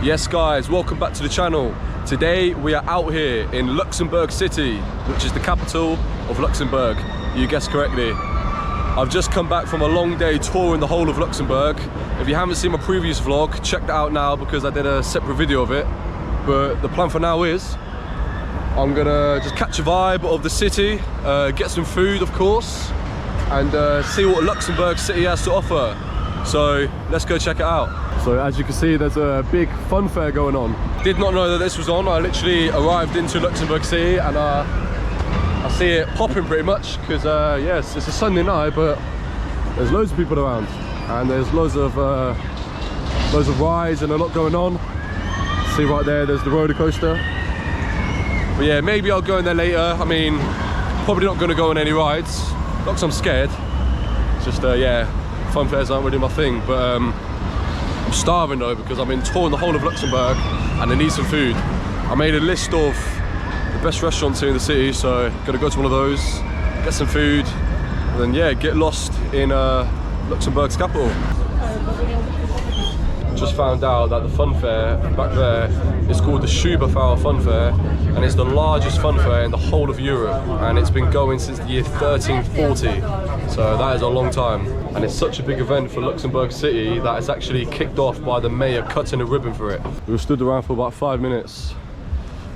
Yes guys, welcome back to the channel. Today we are out here in Luxembourg City, which is the capital of Luxembourg. You guessed correctly. I've just come back from a long day touring the whole of Luxembourg. If you haven't seen my previous vlog, check that out now because I did a separate video of it. But the plan for now is I'm gonna just catch a vibe of the city, get some food of course, and see what Luxembourg City has to offer. So let's go check it out. So as you can see, there's a big fun fair going on. Did not know that this was on. I literally arrived into Luxembourg City and I see it popping pretty much because yes, it's a Sunday night, but there's loads of people around and there's loads of rides and a lot going on. See right there, there's the roller coaster. But yeah, maybe I'll go in there later. I mean, probably not going to go on any rides, not because I'm scared. It's just yeah, fun fairs aren't really my thing, but I'm starving though because I've been touring the whole of Luxembourg and I need some food. I made a list of the best restaurants here in the city, so gonna go to one of those, get some food, and then yeah, get lost in Luxembourg's capital. Just found out that the fun fair back there is called the Schubafauer Fun Fair, and it's the largest fun fair in the whole of Europe, and it's been going since the year 1340, so that is a long time. And it's such a big event for Luxembourg City that it's actually kicked off by the mayor cutting a ribbon for it. We stood around for about 5 minutes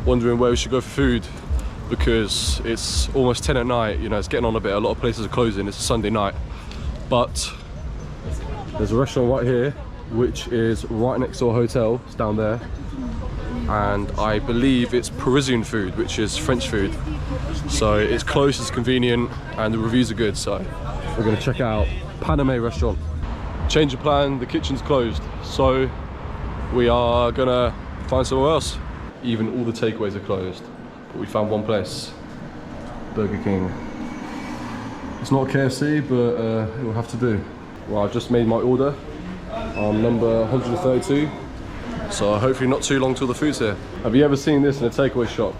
wondering where we should go for food because it's almost 10 at night, you know, it's getting on a bit, a lot of places are closing, it's a Sunday night. But there's a restaurant right here which is right next to a hotel, it's down there, and I believe it's Parisian food, which is French food. So it's close, it's convenient, and the reviews are good, so we're gonna check out Paname restaurant. Change of plan, the kitchen's closed, so we are gonna find somewhere else. Even all the takeaways are closed, but we found one place, Burger King. It's not KFC, but it will have to do. Well, I've just made my order. I'm number 132, so hopefully not too long till the food's here. Have you ever seen this in a takeaway shop?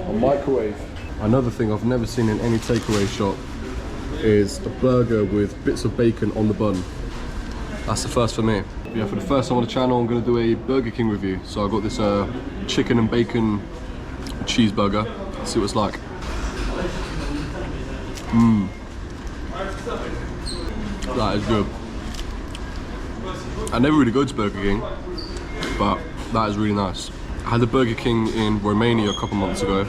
A microwave. Another thing I've never seen in any takeaway shop is a burger with bits of bacon on the bun. That's the first for me. Yeah, for the first time on the channel, I'm gonna do a Burger King review. So I got this chicken and bacon cheeseburger. Let's see what it's like. That is good. I never really go to Burger King, but that is really nice. I had the Burger King in Romania a couple months ago,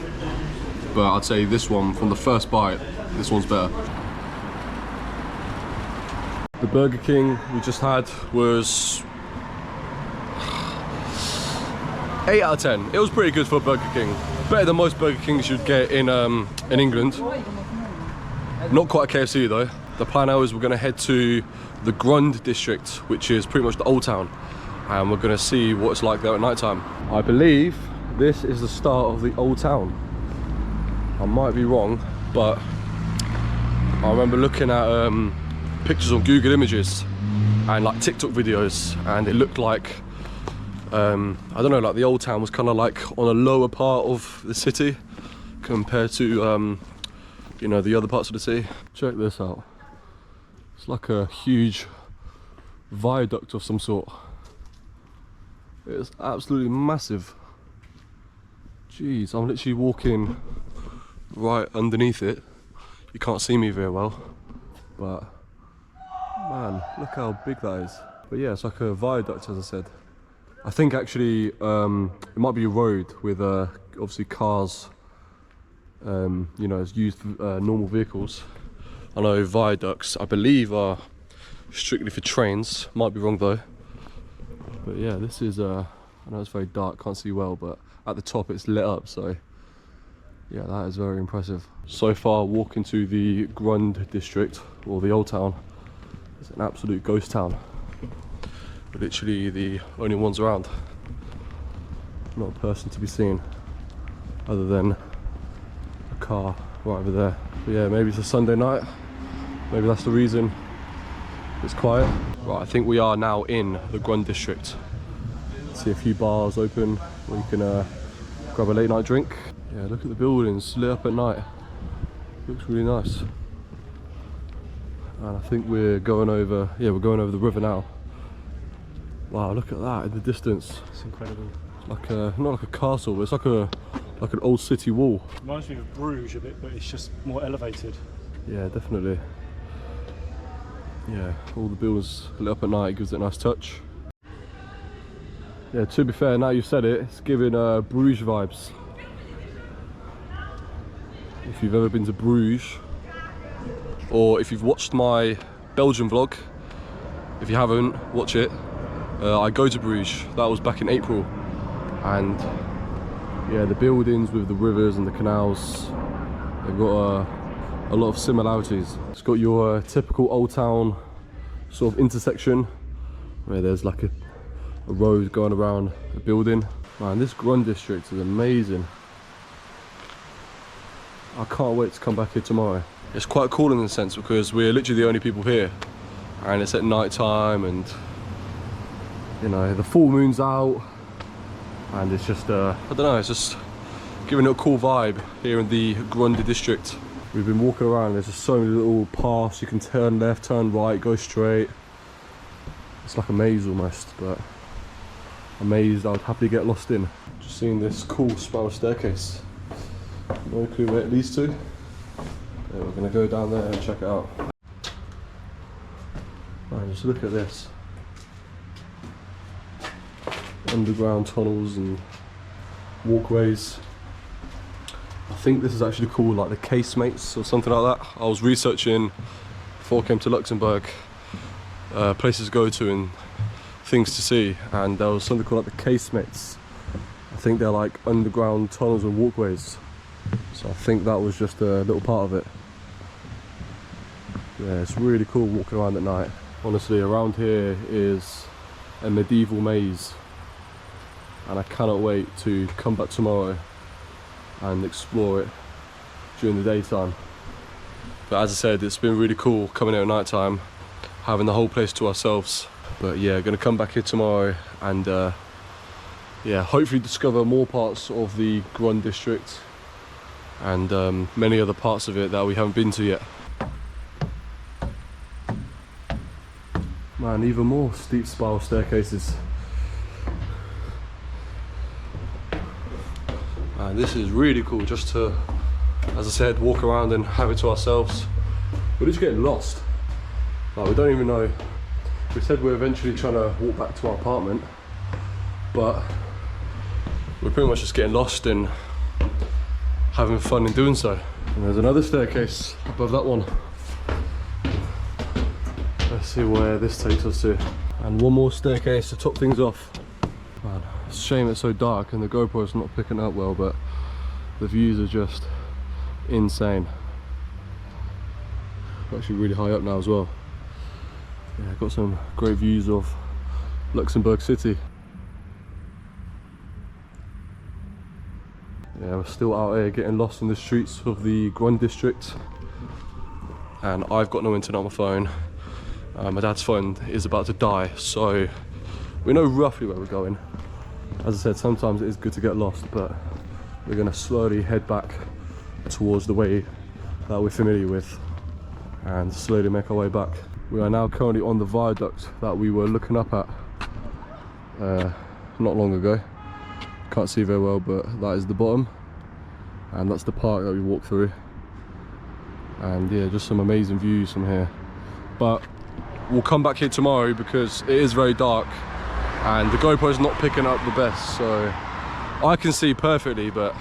but I'd say this one, from the first bite, this one's better. The Burger King we just had was 8 out of 10. It was pretty good for a Burger King. Better than most Burger Kings you'd get in England. Not quite a KFC though. The plan now is we're gonna head to the Grund District, which is pretty much the old town, and we're gonna see what it's like there at night time. I believe this is the start of the old town. I might be wrong, but I remember looking at pictures on Google Images and like TikTok videos, and it looked like I don't know, like the old town was kind of like on a lower part of the city compared to you know, the other parts of the city. Check this out. It's like a huge viaduct of some sort. It's absolutely massive. Jeez, I'm literally walking right underneath it. You can't see me very well, but man, look how big that is. But yeah, it's like a viaduct, as I said. I think actually it might be a road with obviously cars, you know, it's used for normal vehicles. I know viaducts, I believe, are strictly for trains. Might be wrong though. But yeah, this is, I know it's very dark, can't see well, but at the top it's lit up, so yeah, that is very impressive. So far, walking to the Grund District, or the old town, it's an absolute ghost town. We're literally the only ones around. Not a person to be seen, other than a car right over there. But yeah, maybe it's a Sunday night. Maybe that's the reason it's quiet. Right, I think we are now in the Grund District. See a few bars open where you can grab a late night drink. Yeah, look at the buildings lit up at night. Looks really nice. And I think we're going over, yeah, we're going over the river now. Wow, look at that in the distance. It's incredible. Like a, not like a castle, but it's like a an old city wall. Reminds me of Bruges a bit, but it's just more elevated. Yeah, definitely. Yeah, all the buildings lit up at night gives it a nice touch. Yeah, to be fair, now you've said it, it's giving Bruges vibes. If you've ever been to Bruges, or if you've watched my Belgian vlog, if you haven't, watch it. I go to Bruges, that was back in April, and yeah, the buildings with the rivers and the canals, they've got a lot of similarities. It's got your typical old town sort of intersection where there's like a road going around a building. Man, this Grund District is amazing. I can't wait to come back here tomorrow. It's quite cool in a sense because we're literally the only people here, and it's at night time, and you know, the full moon's out, and it's just I don't know, it's just giving it a cool vibe here in the Grund District. We've been walking around, there's just so many little paths, you can turn left, turn right, go straight. It's like a maze almost, but a maze I would happily get lost in. Just seeing this cool spiral staircase. No clue where it leads to. Yeah, we're gonna go down there and check it out. Man, just look at this. Underground tunnels and walkways. I think this is actually called like the casemates or something like that. I was researching before I came to Luxembourg, places to go to and things to see, and there was something called like the casemates. I think they're like underground tunnels and walkways. So I think that was just a little part of it. Yeah, it's really cool walking around at night. Honestly, around here is a medieval maze, and I cannot wait to come back tomorrow and explore it during the daytime. But as I said, it's been really cool coming here at night time, having the whole place to ourselves. But yeah, gonna come back here tomorrow and yeah, hopefully discover more parts of the Grund District and many other parts of it that we haven't been to yet. Man, even more steep spiral staircases. Man, this is really cool just to, as I said, walk around and have it to ourselves. We're just getting lost. Like, we don't even know. We said we're eventually trying to walk back to our apartment, but we're pretty much just getting lost and having fun in doing so. And there's another staircase above that one. Let's see where this takes us to. And one more staircase to top things off. Man, it's a shame it's so dark and the GoPro's not picking up well, but the views are just insane. We're actually really high up now as well. Yeah, got some great views of Luxembourg City. Yeah, we're still out here getting lost in the streets of the Grund District, and I've got no internet on my phone. My dad's phone is about to die, so we know roughly where we're going. As I said, sometimes it is good to get lost, but we're going to slowly head back towards the way that we're familiar with and slowly make our way back. We are now currently on the viaduct that we were looking up at not long ago. Can't see very well, but that is the bottom, and that's the park that we walked through. And yeah, just some amazing views from here. But we'll come back here tomorrow because it is very dark and the GoPro's not picking up the best, so I can see perfectly, but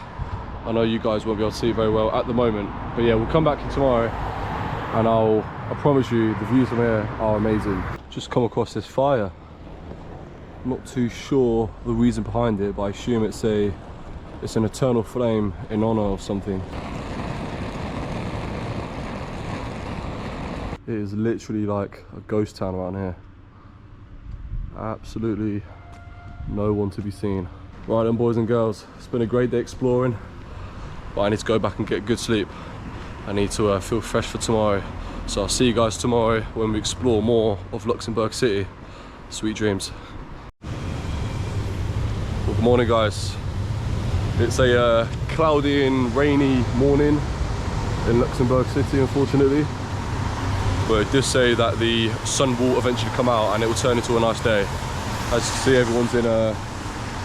I know you guys won't be able to see very well at the moment. But yeah, we'll come back here tomorrow, and I promise you the views from here are amazing. Just come across this fire. I'm not too sure the reason behind it, but I assume it's an eternal flame in honor of something. It is literally like a ghost town around here. Absolutely no one to be seen. Right then, boys and girls, it's been a great day exploring, but I need to go back and get good sleep. I need to feel fresh for tomorrow. So I'll see you guys tomorrow when we explore more of Luxembourg City. Sweet dreams. Well, good morning, guys. It's a cloudy and rainy morning in Luxembourg City, unfortunately. But it does say that the sun will eventually come out and it will turn into a nice day. As you can see, everyone's in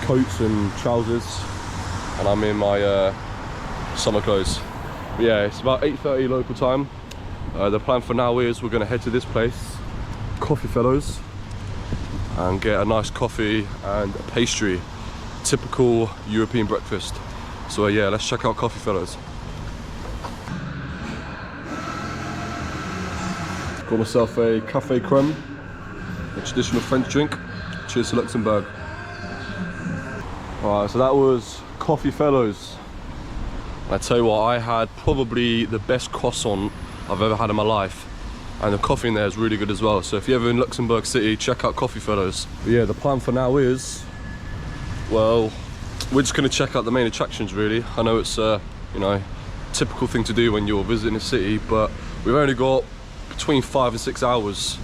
coats and trousers, and I'm in my summer clothes. But yeah, it's about 8:30 local time. The plan for now is we're going to head to this place, Coffee Fellows, and get a nice coffee and a pastry. Typical European breakfast. So yeah, let's check out Coffee Fellows. Got myself a café crème, a traditional French drink. Cheers to Luxembourg. Alright, so that was Coffee Fellows. I tell you what, I had probably the best croissant I've ever had in my life, and the coffee in there is really good as well. So if you're ever in Luxembourg City, check out Coffee Fellows. But yeah, the plan for now is, well, we're just going to check out the main attractions really. I know it's you know, typical thing to do when you're visiting a city, but we've only got between 5 and 6 hours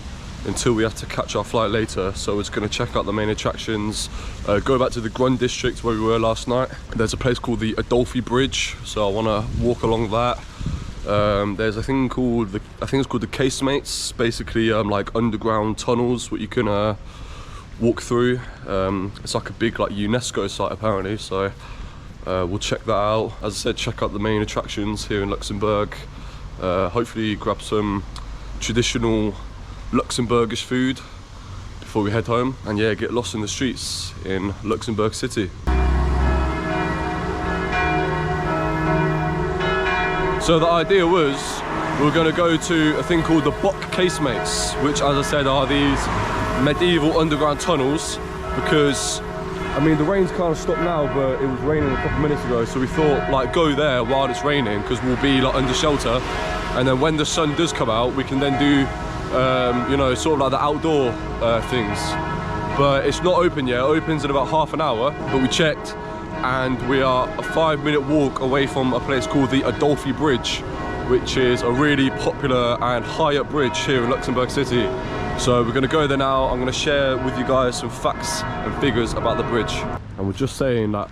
until we have to catch our flight later. So we're just going to check out the main attractions, go back to the Grund District where we were last night. There's a place called the Adolphi Bridge, so I want to walk along that. There's a thing called I think it's called the Casemates, basically like underground tunnels what you can walk through. It's like a big like UNESCO site apparently, so we'll check that out. As I said, check out the main attractions here in Luxembourg. Hopefully grab some traditional Luxembourgish food before we head home, and yeah, get lost in the streets in Luxembourg City. So the idea was we were going to go to a thing called the Bock Casemates, which, as I said, are these medieval underground tunnels, because I mean the rain's kind of stopped now, but it was raining a couple minutes ago, so we thought like go there while it's raining because we'll be like under shelter, and then when the sun does come out we can then do you know, sort of like the outdoor things. But it's not open yet. It opens in about half an hour, but we checked and we are a 5-minute walk away from a place called the Adolphi Bridge, which is a really popular and high up bridge here in Luxembourg City. So we're going to go there now. I'm going to share with you guys some facts and figures about the bridge. And we're just saying that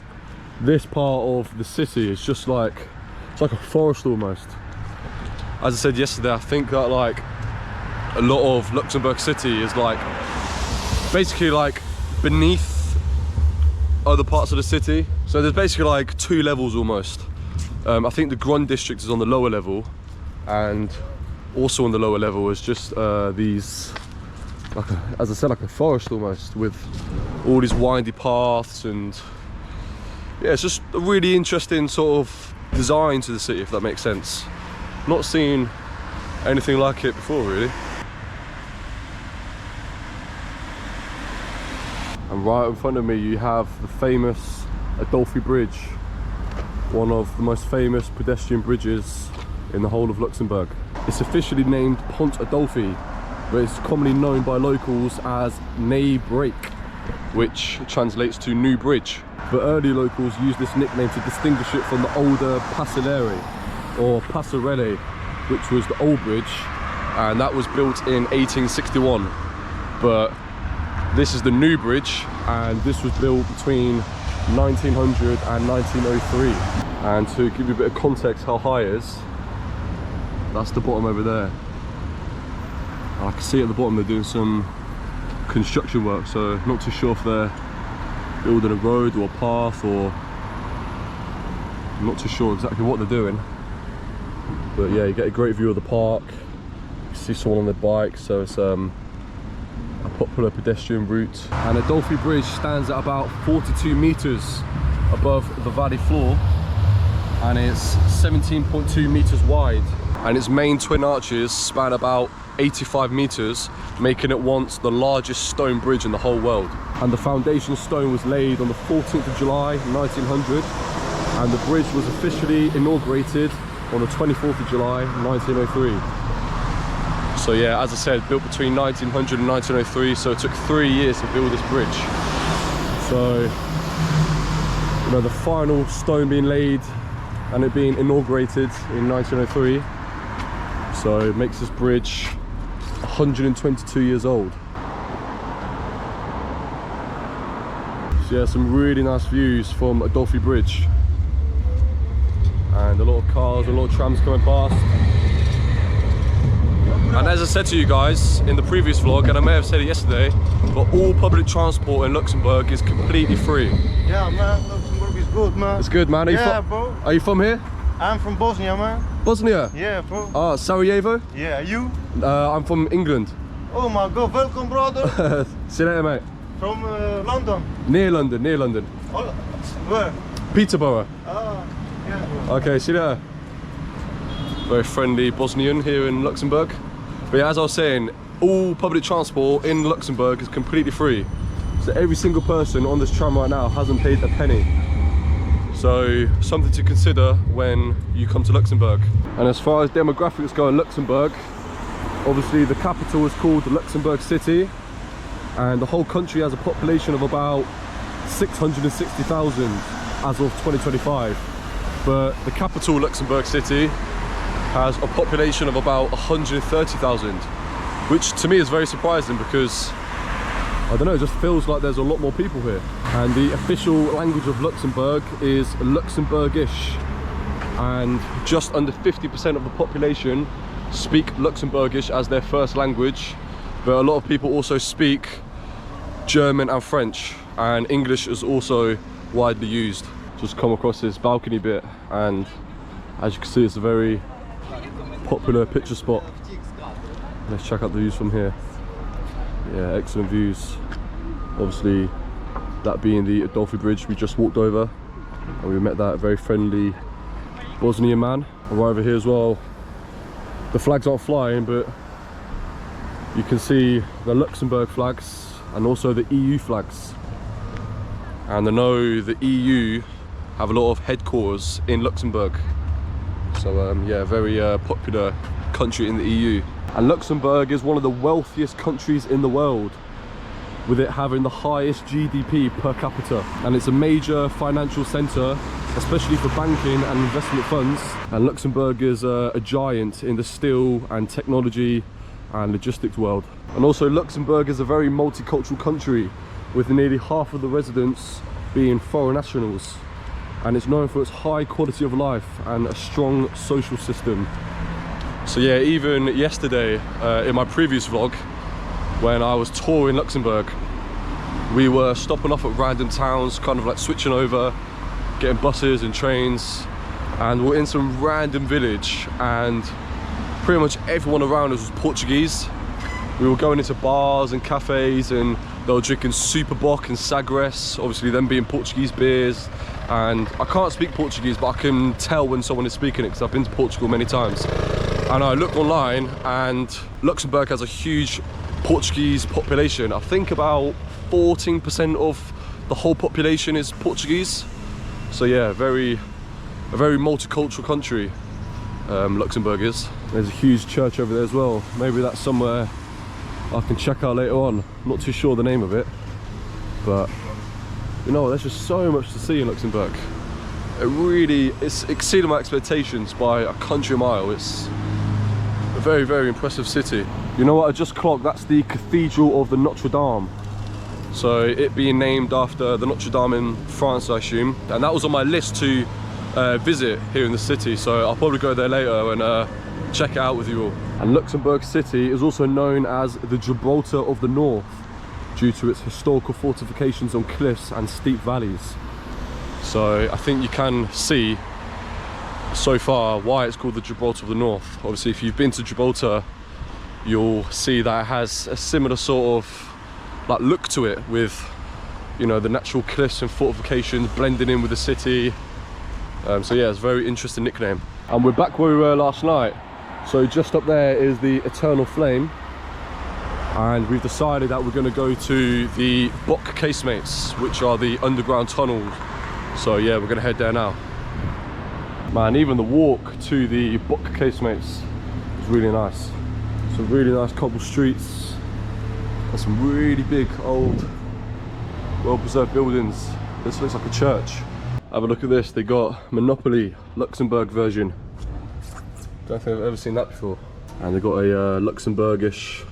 this part of the city is just like, it's like a forest almost. As I said yesterday, I think that like a lot of Luxembourg City is like basically like beneath other parts of the city. So there's basically like 2 levels almost. I think the Grund District is on the lower level, and also on the lower level is just these, like as I said, like a forest almost, with all these windy paths, and yeah, it's just a really interesting sort of design to the city, if that makes sense. Not seen anything like it before really. And right in front of me you have the famous Adolphi Bridge, one of the most famous pedestrian bridges in the whole of Luxembourg. It's officially named Pont Adolphi, but it's commonly known by locals as Ney Break, which translates to New Bridge. But early locals used this nickname to distinguish it from the older Passerelle, or Passerelle, which was the old bridge, and that was built in 1861. But this is the new bridge, and this was built between 1900 and 1903. And to give you a bit of context how high it is, that's the bottom over there. And I can see at the bottom they're doing some construction work, so not too sure if they're building a road or a path, or I'm not too sure exactly what they're doing. But yeah, you get a great view of the park. You see someone on their bike, so it's a popular pedestrian route. And Adolphi Bridge stands at about 42 meters above the valley floor, and it's 17.2 meters wide, and its main twin arches span about 85 meters, making it once the largest stone bridge in the whole world. And the foundation stone was laid on the 14th of July 1900, and the bridge was officially inaugurated on the 24th of July 1903. So yeah, as I said, built between 1900 and 1903, so it took 3 years to build this bridge. So, you know, the final stone being laid and it being inaugurated in 1903, so it makes this bridge 122 years old. So yeah, some really nice views from Adolphi Bridge, and a lot of cars, a lot of trams coming past. And as I said to you guys in the previous vlog, and I may have said it yesterday, but all public transport in Luxembourg is completely free. Yeah, man, Luxembourg is good, man. It's good, man. Bro. Are you from here? I'm from Bosnia, man. Bosnia? Yeah, bro. Ah, Sarajevo? Yeah, you? I'm from England. Oh my god, welcome, brother. See you later, mate. From London. Near London. Oh, where? Peterborough. Ah, yeah, bro. Okay, see you later. Very friendly Bosnian here in Luxembourg. But yeah, as I was saying, all public transport in Luxembourg is completely free. So every single person on this tram right now hasn't paid a penny. So something to consider when you come to Luxembourg. And as far as demographics go in Luxembourg, obviously the capital is called Luxembourg City, and the whole country has a population of about 660,000 as of 2025. But the capital, Luxembourg City, has a population of about 130,000, which to me is very surprising because, I don't know, it just feels like there's a lot more people here. And the official language of Luxembourg is Luxembourgish, and just under 50% of the population speak Luxembourgish as their first language, but a lot of people also speak German and French, and English is also widely used. Just come across this balcony bit, and as you can see, it's a very popular picture spot. Let's check out the views from here. Yeah, excellent views. Obviously, that being the Adolphi Bridge we just walked over, and we met that very friendly Bosnian man. And right over here as well, the flags aren't flying, but you can see the Luxembourg flags and also the EU flags. And I know the EU have a lot of headquarters in Luxembourg. So yeah, very popular country in the EU. And Luxembourg is one of the wealthiest countries in the world, with it having the highest GDP per capita. And it's a major financial centre, especially for banking and investment funds. And Luxembourg is a giant in the steel and technology and logistics world. And also Luxembourg is a very multicultural country, with nearly half of the residents being foreign nationals. And it's known for its high quality of life and a strong social system. So yeah, even yesterday in my previous vlog, when I was touring Luxembourg, we were stopping off at random towns, kind of like switching over, getting buses and trains, and we're in some random village, and pretty much everyone around us was Portuguese. We were going into bars and cafes, and they were drinking Super Bock and Sagres, obviously them being Portuguese beers. And I can't speak Portuguese, but I can tell when someone is speaking it because I've been to Portugal many times. And I looked online, and Luxembourg has a huge Portuguese population. I think about 14% of the whole population is Portuguese. So yeah, a very multicultural country, Luxembourg is. There's a huge church over there as well. Maybe that's somewhere I can check out later on. Not too sure the name of it, but you know, there's just so much to see in Luxembourg. It's exceeded my expectations by a country mile. It's a very impressive city. You know what, I just clocked, that's the Cathedral of the Notre Dame. So it being named after the Notre Dame in France, I assume. And that was on my list to visit here in the city. So I'll probably go there later and check it out with you all. And Luxembourg City is also known as the Gibraltar of the North, due to its historical fortifications on cliffs and steep valleys. So I think you can see so far why it's called the Gibraltar of the North. Obviously, if you've been to Gibraltar, you'll see that it has a similar sort of like look to it, with, you know, the natural cliffs and fortifications blending in with the city. So yeah, it's a very interesting nickname. And we're back where we were last night. So just up there is the Eternal Flame, and we've decided that we're going to go to the Bock Casemates, which are the underground tunnels. So yeah, we're going to head there now. Man, even the walk to the Bock Casemates is really nice. Some really nice cobble streets and some really big old well-preserved buildings. This looks like a church. Have a look at this, they got Monopoly Luxembourg version. Don't think I've ever seen that before. And they got a Luxembourgish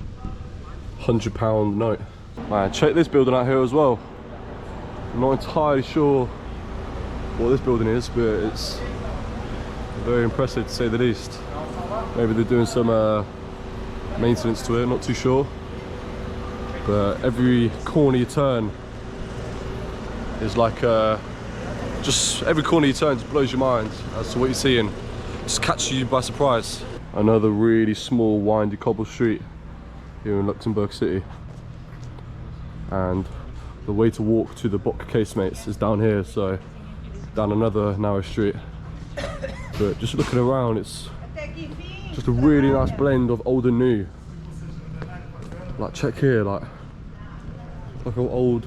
£100 note. Man, check this building out here as well. I'm not entirely sure what this building is, but it's very impressive to say the least. Maybe they're doing some maintenance to it, not too sure. But every corner you turn is like just every corner you turn just blows your mind as to what you're seeing. Just catches you by surprise. Another really small windy cobble street here in Luxembourg City. And the way to walk to the Bock casemates is down here, so down another narrow street. But just looking around, it's just a really nice blend of old and new. Like, check here, like how old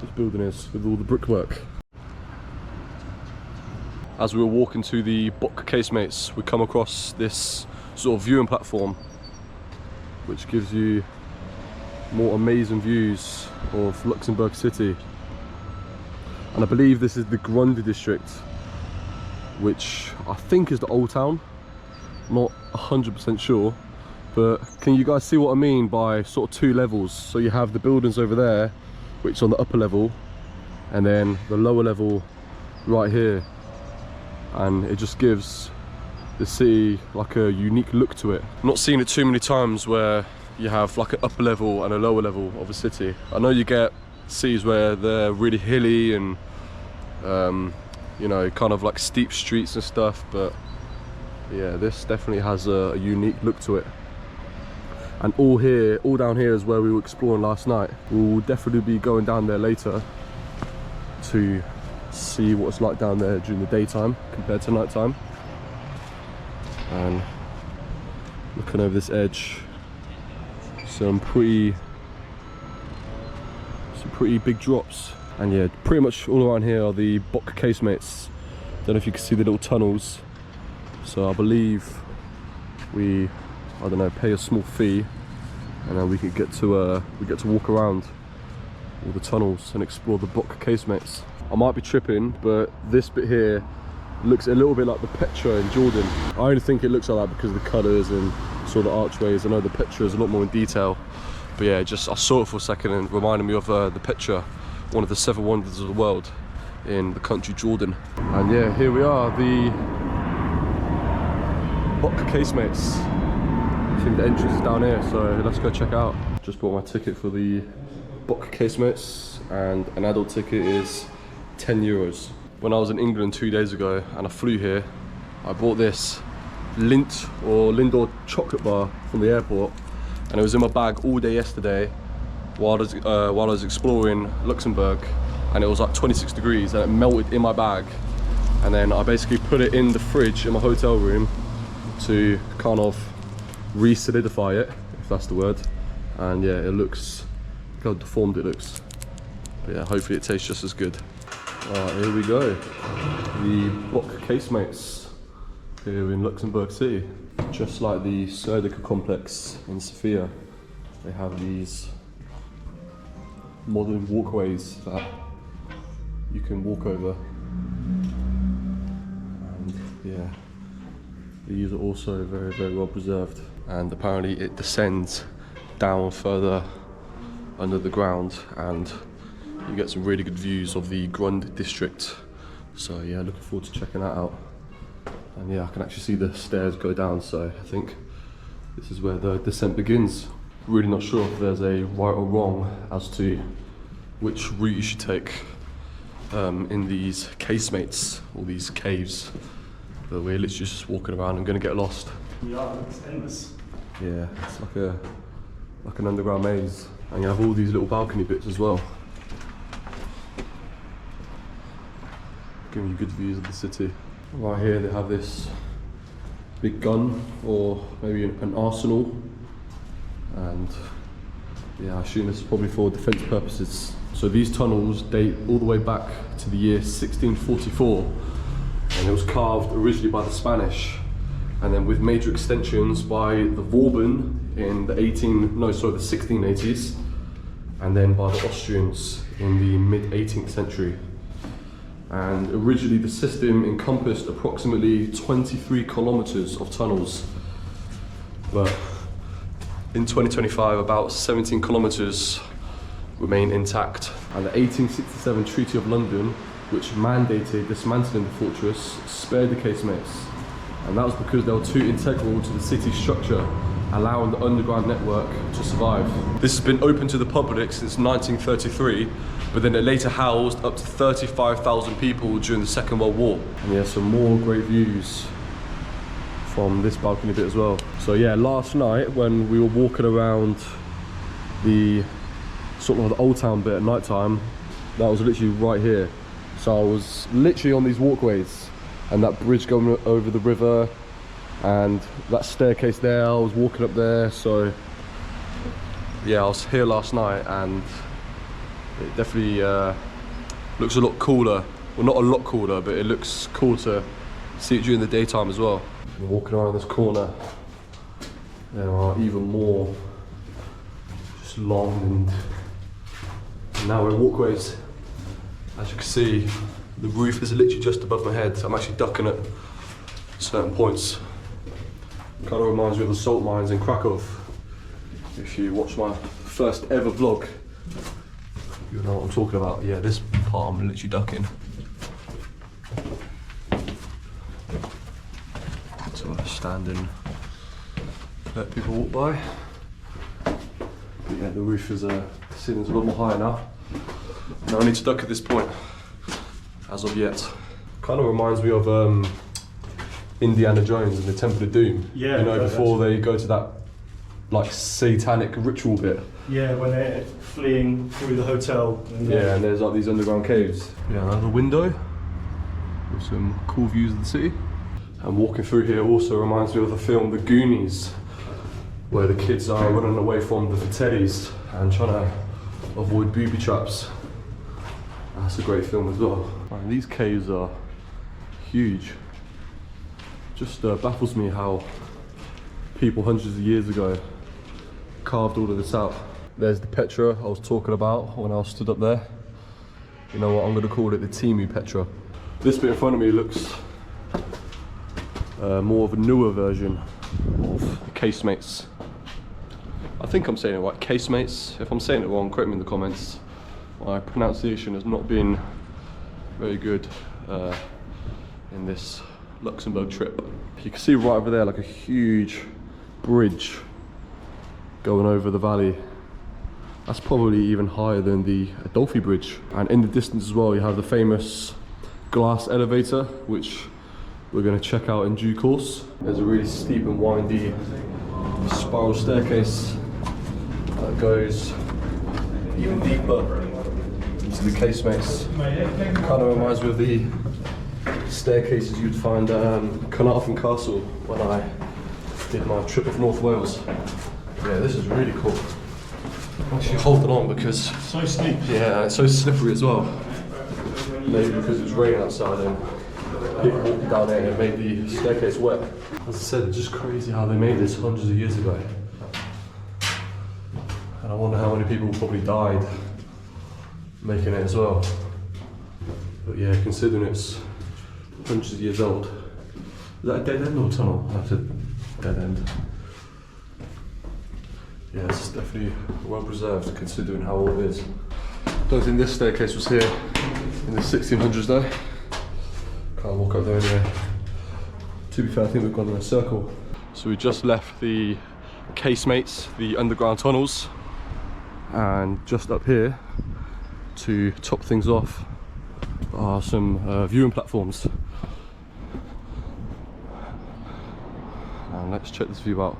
this building is with all the brickwork. As we were walking to the Bock casemates, we come across this sort of viewing platform which gives you more amazing views of Luxembourg City. And I believe this is the Grund District, which I think is the old town. Not 100% sure, but can you guys see what I mean by sort of two levels? So you have the buildings over there, which is on the upper level, and then the lower level right here. And it just gives the city like a unique look to it. Not seen it too many times where you have like an upper level and a lower level of a city. I know you get cities where they're really hilly and you know, kind of like steep streets and stuff, but yeah, this definitely has a unique look to it. And all down here is where we were exploring last night. We'll definitely be going down there later to see what it's like down there during the daytime compared to nighttime. And looking over this edge, some pretty big drops. And yeah, pretty much all around here are the Bock casemates. Don't know if you can see the little tunnels. So I believe we, I don't know, pay a small fee, and then we get to walk around all the tunnels and explore the Bock casemates. I might be tripping, but this bit here looks a little bit like the Petra in Jordan. I only think it looks like that because of the colours and sort of the archways. I know the Petra is a lot more in detail, but yeah, just I saw it for a second and it reminded me of the Petra, one of the 7 wonders of the world in the country Jordan. And yeah, here we are, the Bock casemates. I think the entrance is down here, so let's go check it out. Just bought my ticket for the Bock casemates, and an adult ticket is €10. When I was in England 2 days ago and I flew here, I bought this Lindor chocolate bar from the airport, and it was in my bag all day yesterday while I was exploring Luxembourg, and it was like 26 degrees and it melted in my bag. And then I basically put it in the fridge in my hotel room to kind of re-solidify it, if that's the word. And yeah, it looks, look how deformed it looks. But yeah, hopefully it tastes just as good. Alright, here we go. The Bock casemates here in Luxembourg City. Just like the Serdica complex in Sofia, they have these modern walkways that you can walk over. And yeah, these are also very, very well preserved. And apparently it descends down further under the ground, and you get some really good views of the Grund District. So yeah, looking forward to checking that out. And yeah, I can actually see the stairs go down, so I think this is where the descent begins. Really not sure if there's a right or wrong as to which route you should take in these casemates, or these caves. But we're literally just walking around and gonna get lost. Yeah, it's endless. Yeah, it's like an underground maze. And you have all these little balcony bits as well, giving you good views of the city. Right here they have this big gun, or maybe an arsenal. And yeah, I assume this is probably for defence purposes. So these tunnels date all the way back to the year 1644, and it was carved originally by the Spanish, and then with major extensions by the Vauban in the 1680s, and then by the Austrians in the mid-18th century. And originally the system encompassed approximately 23 kilometers of tunnels, but in 2025 about 17 kilometers remain intact. And the 1867 Treaty of London, which mandated dismantling the fortress, spared the casemates, and that was because they were too integral to the city's structure allowing the underground network to survive. This has been open to the public since 1933, but then it later housed up to 35,000 people during the Second World War. And yeah, some more great views from this balcony bit as well. So yeah, last night when we were walking around the sort of the old town bit at night time, that was literally right here. So I was literally on these walkways and that bridge going over the river and that staircase there, I was walking up there. So yeah, I was here last night and it definitely looks a lot cooler. Well, not a lot cooler, but it looks cool to see it during the daytime as well. And walking around this corner, there are even more just long and narrow walkways. As you can see, the roof is literally just above my head. I'm actually ducking at certain points. Kind of reminds me of the salt mines in Krakow. If you watch my first ever vlog, you know what I'm talking about. Yeah, this part I'm literally ducking. So I stand and let people walk by. But yeah, the roof is, the ceiling's a lot more higher now. No need to duck at this point, as of yet. Kind of reminds me of Indiana Jones and the Temple of Doom. Yeah. You know, before they go to that like satanic ritual bit. Yeah, when they're fleeing through the hotel. Yeah, and there's like these underground caves. Yeah, another window with some cool views of the city. And walking through here also reminds me of the film The Goonies, where the kids are running away from the Fratellis and trying to avoid booby traps. That's a great film as well. And these caves are huge. Just baffles me how people hundreds of years ago carved all of this out. There's the Petra I was talking about when I was stood up there. You know what, I'm going to call it the Timu Petra. This bit in front of me looks more of a newer version of the casemates. I think I'm saying it right, casemates. If I'm saying it wrong, correct me in the comments. My pronunciation has not been very good in this Luxembourg trip. You can see right over there like a huge bridge going over the valley. That's probably even higher than the Adolphi Bridge. And in the distance as well, you have the famous glass elevator, which we're going to check out in due course. There's a really steep and windy spiral staircase that goes even deeper into the casemates. Kind of reminds me of the staircases you'd find at Carnarvon Castle when I did my trip of North Wales. Yeah, this is really cool. I'm actually holding on because So steep. yeah, it's so slippery as well. Maybe because it was raining outside and people walking down there and it made the staircase wet. As I said, it's just crazy how they made this hundreds of years ago. And I wonder how many people probably died making it as well. But yeah, considering it's hundreds of years old. Is that a dead end or a tunnel? That's a dead end. Yeah, it's definitely well preserved considering how old it is. Don't think this staircase was here in the 1600s though. Can't walk up there anyway. To be fair, I think we've gone in a circle. So we just left the casemates, the underground tunnels, and just up here to top things off are some viewing platforms. And let's check this view out.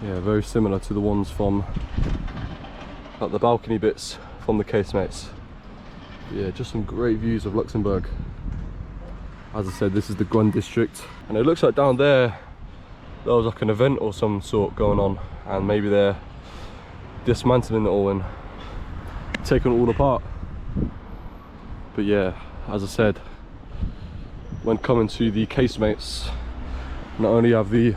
Yeah, very similar to the ones from like the balcony bits from the casemates. Yeah, just some great views of Luxembourg. As I said, this is the Grund District, and it looks like down there was like an event or some sort going on, and maybe they're dismantling it all and taking it all apart. But yeah, as I said, when coming to the casemates, not only have the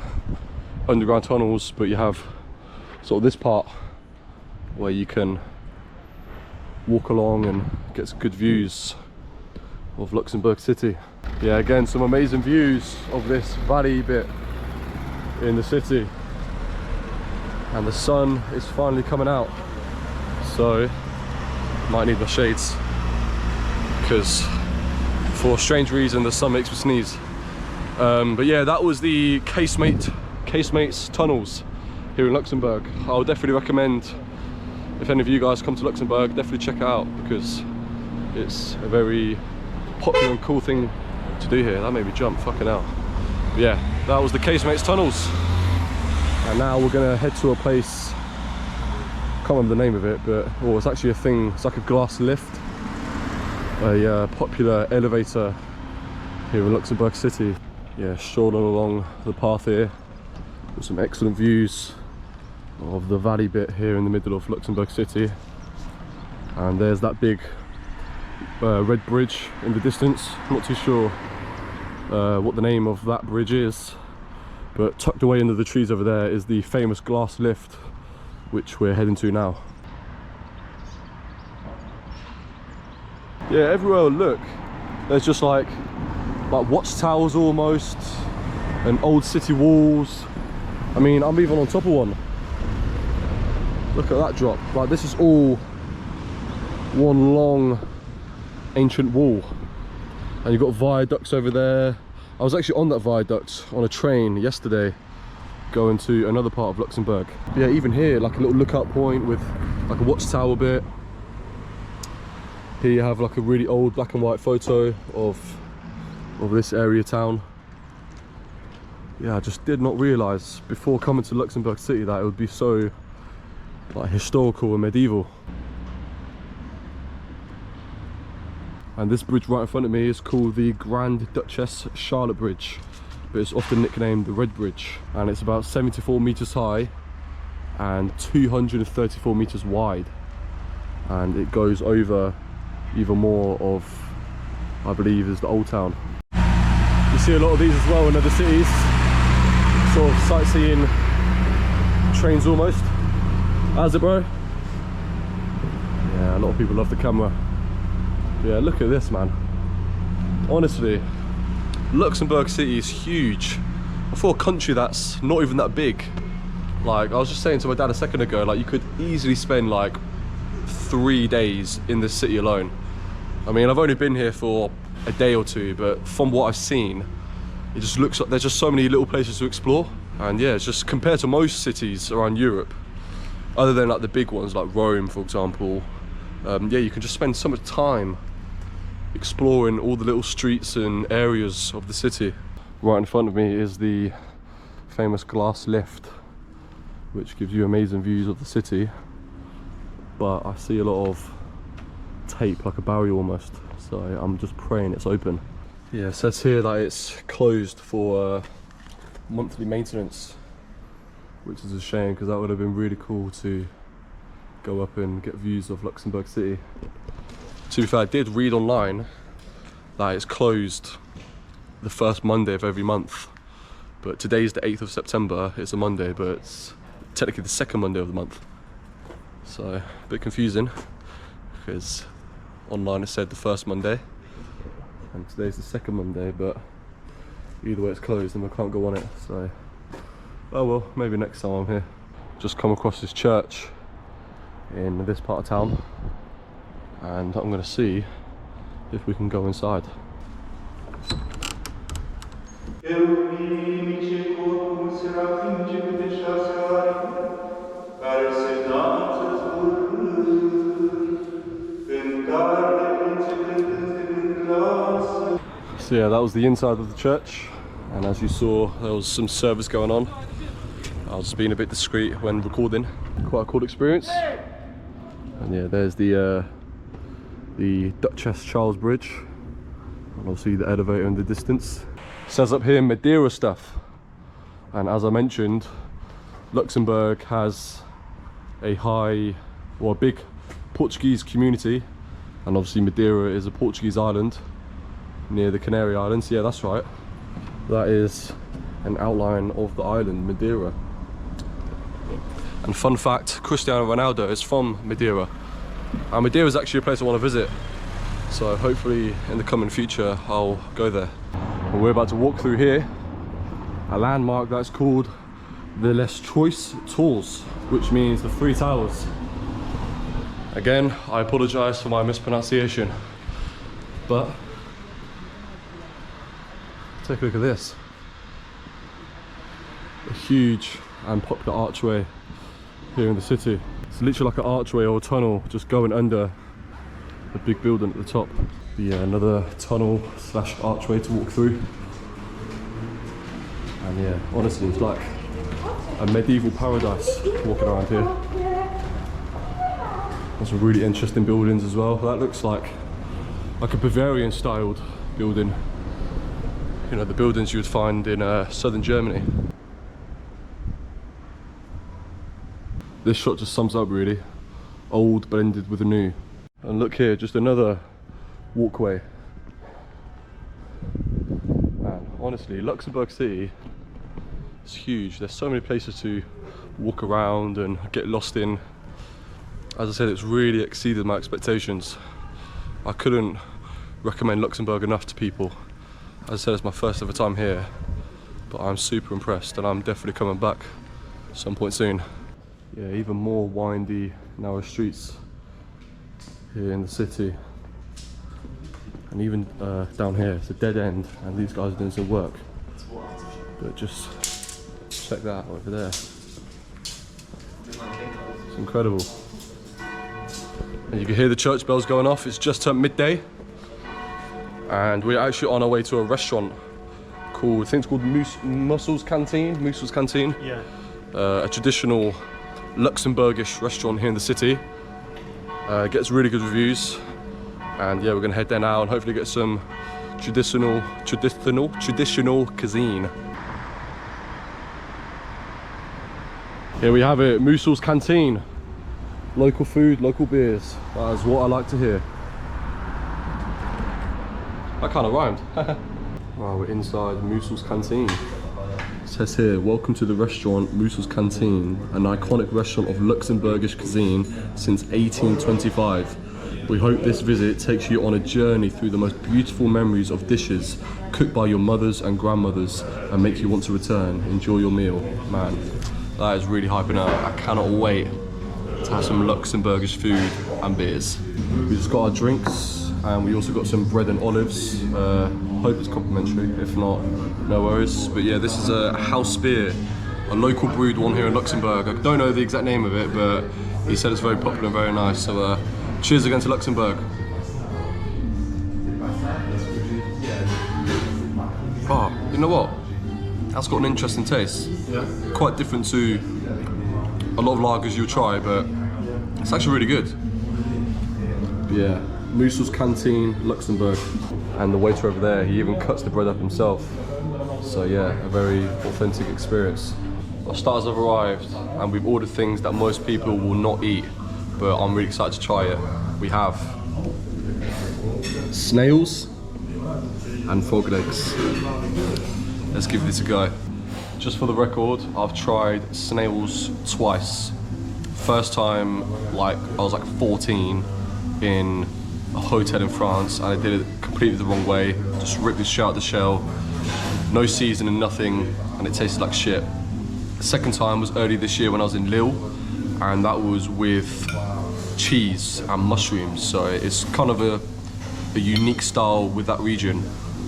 underground tunnels, but you have sort of this part where you can walk along and get some good views of Luxembourg City. Yeah, again, some amazing views of this valley bit in the city, and the sun is finally coming out, so might need my shades because for a strange reason the sun makes me sneeze. But yeah, that was the casemates Casemates tunnels here in Luxembourg. I would definitely recommend, if any of you guys come to Luxembourg, definitely check it out because it's a very popular and cool thing to do here. That made me jump, fucking hell. But yeah, that was the Casemates tunnels. And now we're gonna head to a place, can't remember the name of it, but it's actually a thing, it's like a glass lift, a popular elevator here in Luxembourg City. Yeah, strolling along the path here with some excellent views of the valley bit here in the middle of Luxembourg City. And there's that big red bridge in the distance. I'm not too sure what the name of that bridge is, but tucked away under the trees over there is the famous glass lift, which we're heading to now. Yeah, everywhere I look, there's just like watchtowers almost, and old city walls. I mean, I'm even on top of one. Look at that drop. Like, this is all one long ancient wall. And you've got viaducts over there. I was actually on that viaduct on a train yesterday going to another part of Luxembourg. Yeah, even here, like a little lookout point with like a watchtower bit. Here you have like a really old black and white photo of this area town. Yeah, I just did not realise before coming to Luxembourg City that it would be so like historical and medieval. And this bridge right in front of me is called the Grund Duchess Charlotte Bridge, but it's often nicknamed the Red Bridge, and it's about 74 meters high and 234 meters wide, and it goes over even more of, I believe, is the Old Town. You see a lot of these as well in other cities, sort of sightseeing trains almost. How's it, bro? Yeah, a lot of people love the camera. Yeah, look at this, man. Honestly, Luxembourg City is huge. For a country that's not even that big. Like, I was just saying to my dad a second ago, like, you could easily spend like 3 days in this city alone. I mean, I've only been here for a day or two, but from what I've seen, it just looks like there's just so many little places to explore. And yeah, it's just compared to most cities around Europe, other than like the big ones like Rome, for example, yeah, you can just spend so much time exploring all the little streets and areas of the city. Right in front of me is the famous glass lift, which gives you amazing views of the city, but I see a lot of tape, like a barrier almost, so I'm just praying it's open. Yeah, it says here that it's closed for monthly maintenance, which is a shame because that would have been really cool to go up and get views of Luxembourg City. To be fair, I did read online that it's closed the first Monday of every month, but today's the 8th of September, it's a Monday, but it's technically the second Monday of the month. So, a bit confusing, because online it said the first Monday, and today's the second Monday, but either way it's closed and we can't go on it, so, oh well, maybe next time I'm here. Just come across this church in this part of town, and I'm going to see if we can go inside. So yeah, that was the inside of the church, and as you saw, there was some service going on. I was being a bit discreet when recording. Quite a cool experience. And yeah, there's the Duchess Charles Bridge, and obviously the elevator in the distance. It says up here Madeira stuff, and as I mentioned, Luxembourg has a big Portuguese community, and obviously Madeira is a Portuguese island near the Canary Islands. Yeah, that's right, that is an outline of the island Madeira. And fun fact, Cristiano Ronaldo is from Madeira, and Madeira is actually a place I want to visit, so hopefully in the coming future I'll go there. And we're about to walk through here, a landmark that's called the Les Trois Tours, which means the Three Towers. Again, I apologise for my mispronunciation, but take a look at this. A huge and popular archway here in the city. It's literally like an archway or a tunnel just going under the big building at the top. But yeah, another tunnel slash archway to walk through. And yeah, honestly, it's like a medieval paradise walking around here. There's some really interesting buildings as well. That looks like a Bavarian styled building. You know, the buildings you would find in southern Germany. This shot just sums up really. Old blended with the new. And look here, just another walkway. Man, honestly, Luxembourg City is huge. There's so many places to walk around and get lost in. As I said, it's really exceeded my expectations. I couldn't recommend Luxembourg enough to people. As I said, it's my first ever time here, but I'm super impressed and I'm definitely coming back some point soon. Yeah, even more windy, narrow streets here in the city. And even down here, it's a dead end and these guys are doing some work. But just check that out over there. It's incredible. And you can hear the church bells going off. It's just turned midday. And we're actually on our way to a restaurant called, I think it's called Mussel's Canteen. Yeah. A traditional Luxembourgish restaurant here in the city. Gets really good reviews. And yeah, we're gonna head there now and hopefully get some traditional cuisine. Here we have it, Mussel's Canteen. Local food, local beers. That is what I like to hear. That kind of rhymed. Wow, we're inside Mussel's Canteen. It says here, welcome to the restaurant Mussel's Canteen, an iconic restaurant of Luxembourgish cuisine since 1825. We hope this visit takes you on a journey through the most beautiful memories of dishes cooked by your mothers and grandmothers and make you want to return. Enjoy your meal. Man, that is really hyping up. I cannot wait to have some Luxembourgish food and beers. We just got our drinks and we also got some bread and olives. Hope it's complimentary, if not, no worries. But yeah, this is a house beer, a local brewed one here in Luxembourg. I don't know the exact name of it, but he said it's very popular and very nice. So cheers again to Luxembourg. Oh, you know what? That's got an interesting taste. Yeah. Quite different to a lot of lagers you'll try, but it's actually really good. But yeah, Mussel's Canteen, Luxembourg. And the waiter over there, he even cuts the bread up himself. So yeah, a very authentic experience. Our starters have arrived and we've ordered things that most people will not eat, but I'm really excited to try it. We have snails and frog legs. Let's give this a go. Just for the record, I've tried snails twice. First time, I was like 14 in a hotel in France, and I did it completely the wrong way. Just ripped it straight out the shell, no seasoning, nothing, and it tasted like shit. The second time was early this year when I was in Lille, and that was with cheese and mushrooms. So it's kind of a unique style with that region.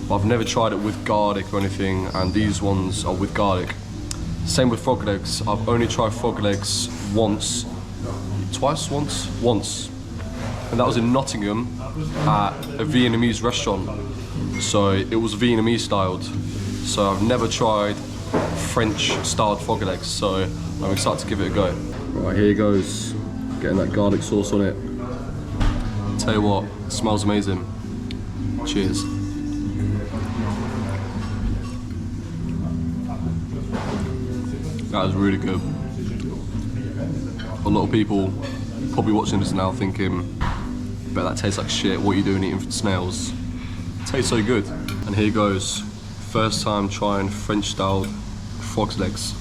But I've never tried it with garlic or anything, and these ones are with garlic. Same with frog legs. I've only tried frog legs once. And that was in Nottingham at a Vietnamese restaurant. So it was Vietnamese styled. So I've never tried French styled frog legs, so I'm excited to give it a go. Right, here goes. Getting that garlic sauce on it. Tell you what, it smells amazing. Cheers. That is really good. A lot of people probably watching this now thinking, bet that tastes like shit, what are you doing eating snails? It tastes so good. And here goes, first time trying French styled frog's legs.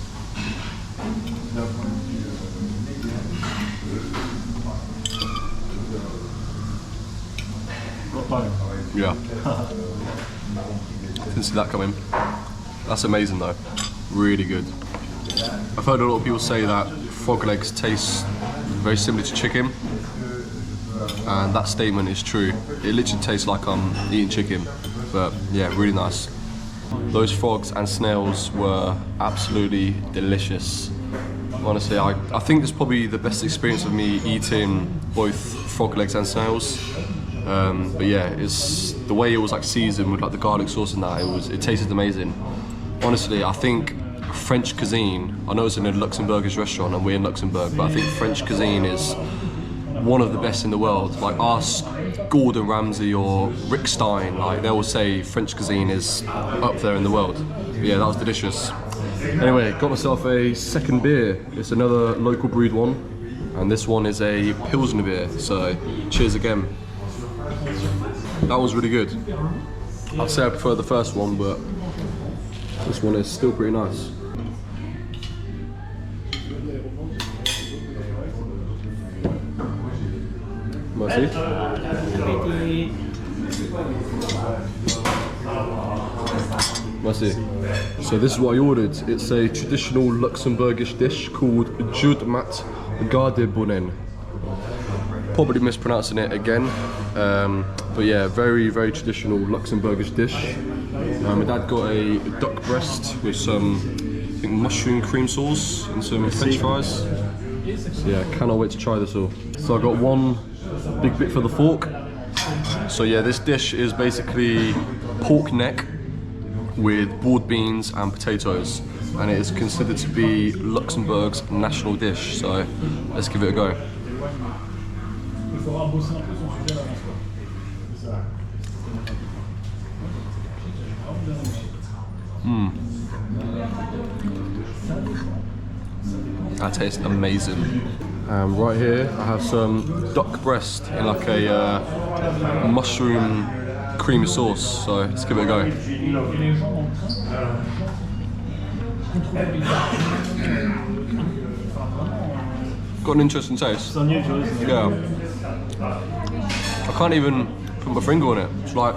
Yeah. Didn't see that coming. That's amazing though. Really good. I've heard a lot of people say that frog legs taste very similar to chicken, and that statement is true. It literally tastes like I'm eating chicken, but yeah, really nice. Those frogs and snails were absolutely delicious. Honestly, I think this is probably the best experience of me eating both frog legs and snails. But yeah, it's the way it was like seasoned with like the garlic sauce and that. It tasted amazing. Honestly, I think French cuisine. I know it's in a Luxembourgish restaurant and we're in Luxembourg, but I think French cuisine is one of the best in the world. Like ask Gordon Ramsay or Rick Stein, like they will say French cuisine is up there in the world. But yeah, that was delicious. Anyway, got myself a second beer. It's another local brewed one, and this one is a Pilsner beer, so cheers again. That was really good. I'd say I prefer the first one, but this one is still pretty nice. Merci. Merci. So this is what I ordered. It's a traditional Luxembourgish dish called Jud mat gardebonen. Probably mispronouncing it again, but yeah, very traditional Luxembourgish dish. My dad got a duck breast with some, I think, mushroom cream sauce and some French fries. So yeah, cannot wait to try this all. So I got one big bit for the fork. So yeah, this dish is basically pork neck with broad beans and potatoes, and it is considered to be Luxembourg's national dish. So let's give it a go. That tastes amazing. Right here I have some duck breast in like a mushroom creamy sauce, so let's give it a go. Got an interesting taste. It's unusual, isn't it? Yeah. I can't even put my finger on it. It's like,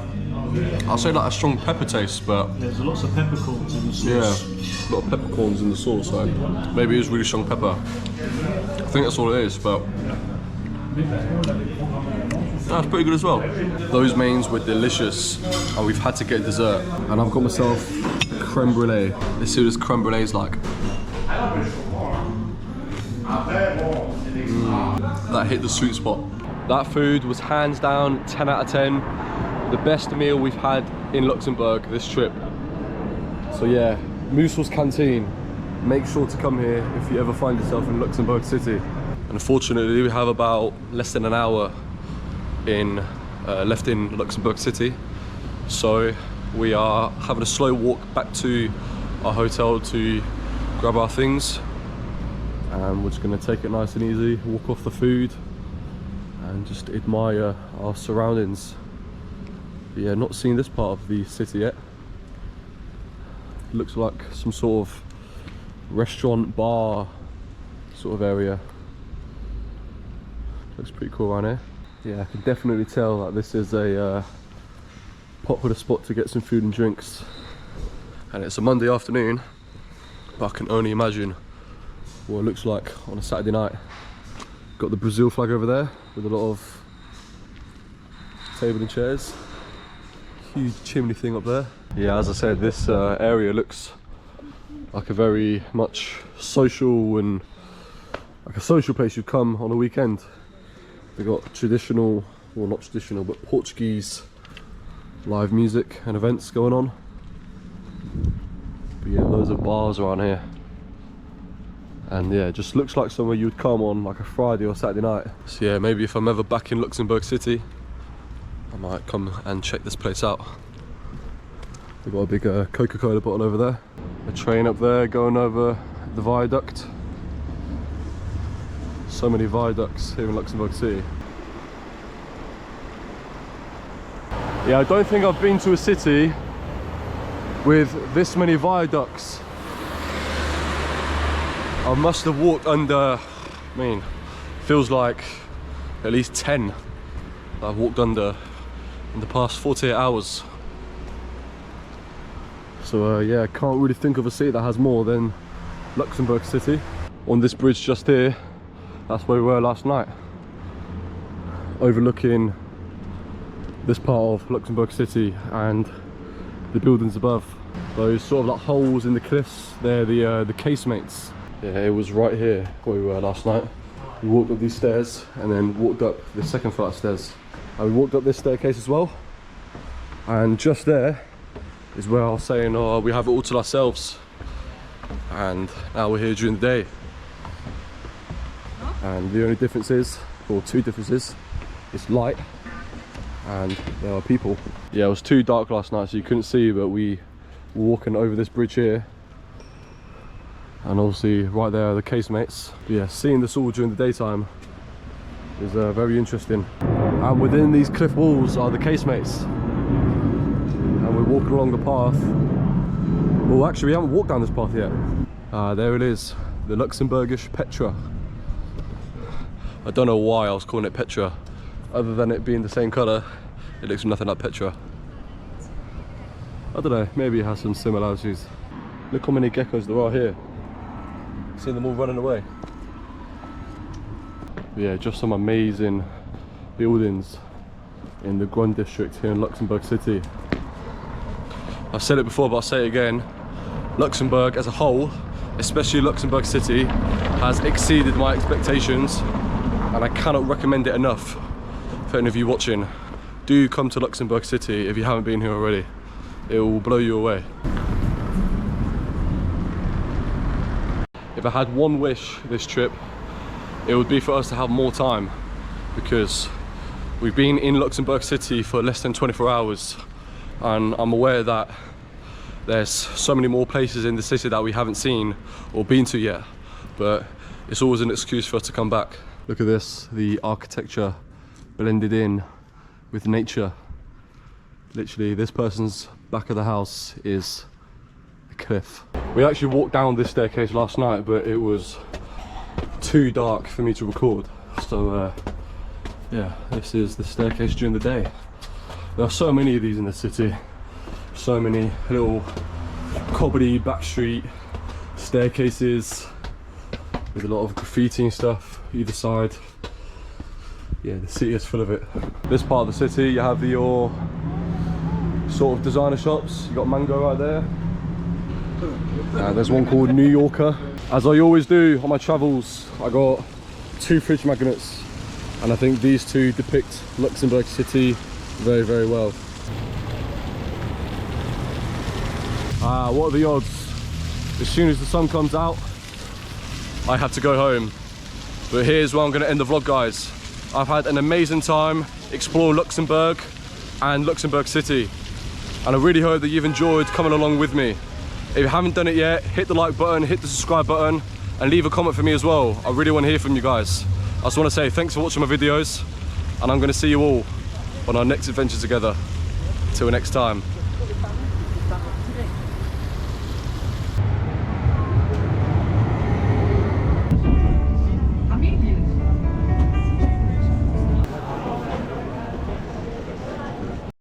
I'll say like a strong pepper taste, but there's lots of peppercorns in the sauce. Yeah, a lot of peppercorns in the sauce, so maybe it is really strong pepper. I think that's all it is, but that's pretty good as well. Those mains were delicious, and we've had to get dessert. And I've got myself creme brulee. Let's see what this creme brulee is like. That hit the sweet spot. That food was hands down 10 out of 10. The best meal we've had in Luxembourg this trip. So yeah, Moosel's Canteen. Make sure to come here if you ever find yourself in Luxembourg City. Unfortunately, we have about less than an hour left in Luxembourg City. So we are having a slow walk back to our hotel to grab our things. And we're just gonna take it nice and easy, walk off the food, and just admire our surroundings. But yeah, not seen this part of the city yet. Looks like some sort of restaurant, bar sort of area. Looks pretty cool around here. Yeah, I can definitely tell that this is a popular spot to get some food and drinks. And it's a Monday afternoon, but I can only imagine what it looks like on a Saturday night. Got the Brazil flag over there with a lot of table and chairs. Huge chimney thing up there. Yeah, as I said, this area looks like a very much social and like a social place you'd come on a weekend. They've got traditional, well not traditional, but Portuguese live music and events going on. But yeah, loads of bars around here. And yeah, it just looks like somewhere you would come on like a Friday or Saturday night. So yeah, maybe if I'm ever back in Luxembourg City, I might come and check this place out. They've got a big Coca-Cola bottle over there. A train up there going over the viaduct. So many viaducts here in Luxembourg City. Yeah, I don't think I've been to a city with this many viaducts. I must have walked under, I mean, feels like at least 10 I've walked under in the past 48 hours. So yeah, I can't really think of a city that has more than Luxembourg City. On this bridge just here, that's where we were last night, overlooking this part of Luxembourg City and the buildings above. Those sort of like holes in the cliffs, they're the casemates. Yeah, it was right here where we were last night. We walked up these stairs and then walked up the second flight of stairs. And we walked up this staircase as well. And just there is where I was saying, oh, we have it all to ourselves. And now we're here during the day. And the only difference is, or two differences, it's light and there are people. Yeah, it was too dark last night so you couldn't see, but we were walking over this bridge here. And obviously right there are the casemates. But yeah, seeing this all during the daytime is very interesting. And within these cliff walls are the casemates. And we're walking along the path. Well, actually we haven't walked down this path yet. There it is, the Luxembourgish Petra. I don't know why I was calling it Petra. Other than it being the same colour, it looks nothing like Petra. I don't know, maybe it has some similarities. Look how many geckos there are here. See them all running away. But yeah, just some amazing buildings in the Grund District here in Luxembourg City. I've said it before, but I'll say it again. Luxembourg as a whole, especially Luxembourg City, has exceeded my expectations, and I cannot recommend it enough for any of you watching. Do come to Luxembourg City if you haven't been here already. It will blow you away. If I had one wish this trip, it would be for us to have more time, because we've been in Luxembourg City for less than 24 hours, and I'm aware that there's so many more places in the city that we haven't seen or been to yet, but it's always an excuse for us to come back. Look at this, the architecture blended in with nature. Literally, this person's back of the house is a cliff. We actually walked down this staircase last night, but it was too dark for me to record. So yeah, this is the staircase during the day. There are so many of these in the city. So many little cobbly backstreet staircases with a lot of graffiti and stuff either side. Yeah, the city is full of it. This part of the city, you have your sort of designer shops. You got Mango right there. There's one called New Yorker. As I always do on my travels, I got two fridge magnets, and I think these two depict Luxembourg City very, very well. What are the odds? As soon as the sun comes out, I have to go home. But here's where I'm going to end the vlog, guys. I've had an amazing time exploring Luxembourg and Luxembourg City, and I really hope that you've enjoyed coming along with me. If you haven't done it yet, hit the like button, hit the subscribe button, and leave a comment for me as well. I really want to hear from you guys. I just want to say thanks for watching my videos, and I'm going to see you all on our next adventure together. Till next time.